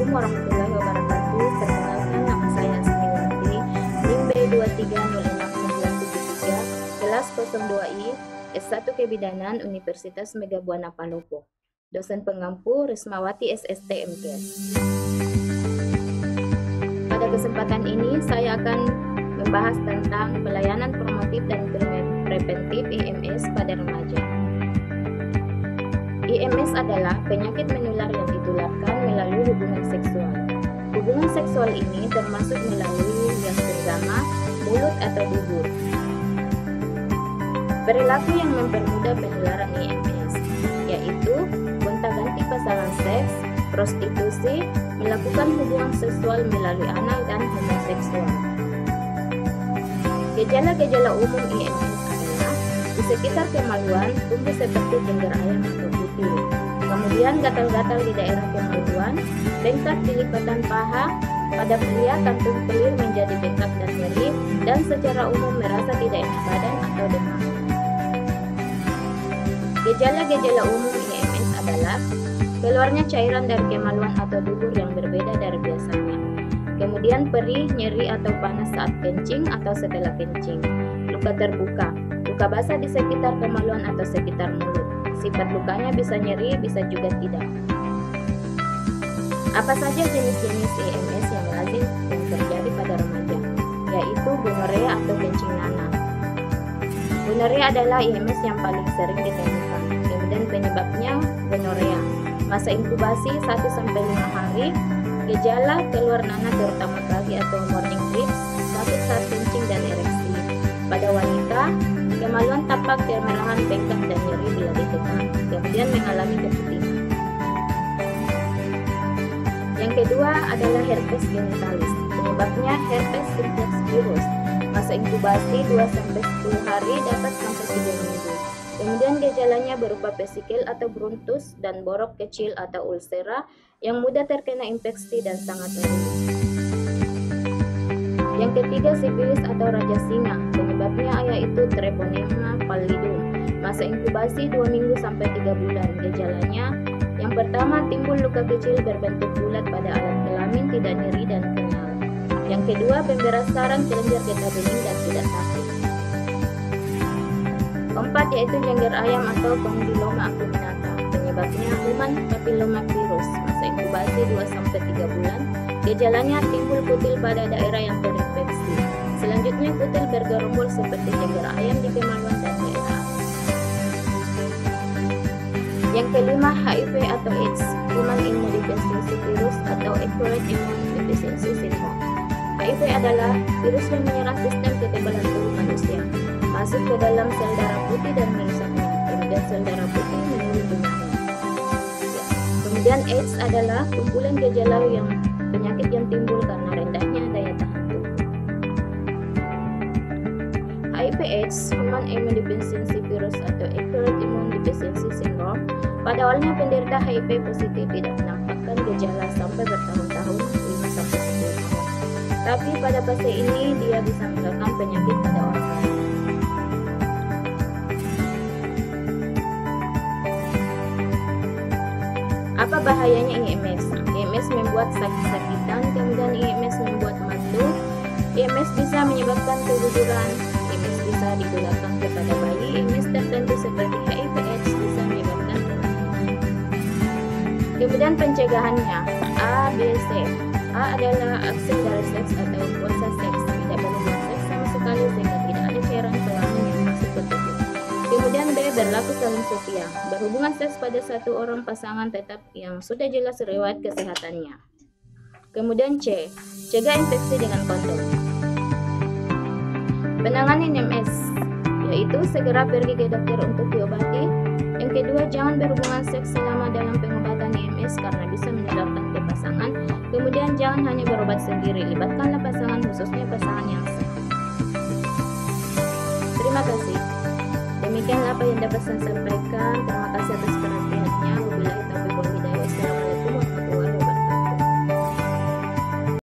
Assalamualaikum warahmatullahi wabarakatuh. Perkenalkan, nama saya Asmiwati, NIM B230693, kelas 02I, S1 Kebidanan, Universitas Megabuana Palopo. Dosen pengampu Rismawati SST MKes. Pada kesempatan ini saya akan membahas tentang pelayanan promotif dan preventif IMS pada remaja. IMS adalah penyakit menular yang ditularkan melalui hubungan seksual. Hubungan seksual ini termasuk melalui yang senggama, mulut atau bibir. Perilaku yang mempermudah penularan IMS, yaitu gonta-ganti pasangan seks, prostitusi, melakukan hubungan seksual melalui anal dan homoseksual. Gejala-gejala umum IMS adalah di sekitar kemaluan tumbuh seperti jengger ayam atau kutil. Kemudian gatal-gatal di daerah kemaluan, bengkak di lipatan paha, pada pria kantung pelir menjadi bengkak dan nyeri, dan secara umum merasa tidak enak badan atau demam. Gejala-gejala umum IMS adalah keluarnya cairan dari kemaluan atau dubur yang berbeda dari biasanya. Kemudian perih, nyeri atau panas saat kencing atau setelah kencing. Luka terbuka, luka basah di sekitar kemaluan atau sekitar mulut. Sifat lukanya bisa nyeri, bisa juga tidak. Apa saja jenis-jenis IMS yang lazim yang terjadi pada remaja, yaitu gonorea atau kencing nanah. Gonorea adalah IMS yang paling sering ditemukan. Kemudian penyebabnya gonorea. Masa inkubasi 1-5 hari. Gejala keluar nanah terutama pagi atau morning drips, sakit saat kencing dan ereksi. Pada wanita, kemaluan tampak kemerahan, bengkak dan nyeri bila ditekan. Kemudian mengalami keputihan. Yang kedua adalah herpes genitalis. Penyebabnya herpes simplex virus. Masa inkubasi 2-10 hari, dapat sampai 3 minggu. Kemudian gejalanya berupa vesikel atau bruntus dan borok kecil atau ulcera yang mudah terkena infeksi dan sangat nyeri. Yang ketiga sifilis atau raja singa. Penyebabnya yaitu Treponema pallidum. Masa inkubasi 2 minggu sampai 3 bulan. Gejalanya yang pertama timbul luka kecil berbentuk bulat pada alat kelamin, tidak nyeri dan kenyal. Yang kedua pemberat sarang kelenjar getah bening dan tidak sakit. Keempat yaitu jengger ayam atau Condyloma acuminata. Penyebabnya human papillomavirus. Masa inkubasi 2-3 bulan. Gejalanya timbul kutil pada daerah yang terinfeksi. Selanjutnya kutil bergerombol seperti jengger ayam di kemaluan dan daerah. Yang kelima HIV atau AIDS, human immunodeficiency virus atau acquired immunodeficiency syndrome. HIV adalah virus yang menyerang sistem kekebalan tubuh manusia, masuk ke dalam sel darah putih dan merusaknya. Kemudian sel darah putih menurun jumlahnya. Kemudian AIDS adalah kumpulan gejala yang penyakit yang timbul karena rendahnya daya tahan tubuh. HIV/AIDS, human immunodeficiency virus atau acquired immunodeficiency syndrome. Pada awalnya penderita HIV positif tidak menampakkan gejala sampai bertahun-tahun, 5-10 tahun. Tapi pada fase ini dia bisa menyebabkan penyakit pada orang lain. Apa bahayanya IMS? IMS membuat sakit-sakitan, kemudian IMS membuat matu. IMS bisa menyebabkan keguguran. IMS bisa ditularkan kepada bayi. IMS tertentu seperti HIV/AIDS bisa menyebabkan kematian. Kemudian pencegahannya A, B, C. A adalah absen dari seks atau puasa seks, tidak boleh berseks sama sekali sehingga tidak ada cairan kelamin yang masuk ke tubuh. Kemudian B, berlaku saling setia, berhubungan seks pada satu orang pasangan tetap yang sudah jelas riwayat kesehatannya. Kemudian C, cegah infeksi dengan kondom. Penanganan IMS, yaitu segera pergi ke dokter untuk diobati. Yang kedua, jangan berhubungan seks selama dalam pengobatan IMS karena bisa menularkan ke pasangan. Kemudian jangan hanya berobat sendiri, libatkanlah pasangan, khususnya pasangan yang sehat. Terima kasih. Demikian apa yang dapat saya sampaikan. Terima kasih atas perhatian.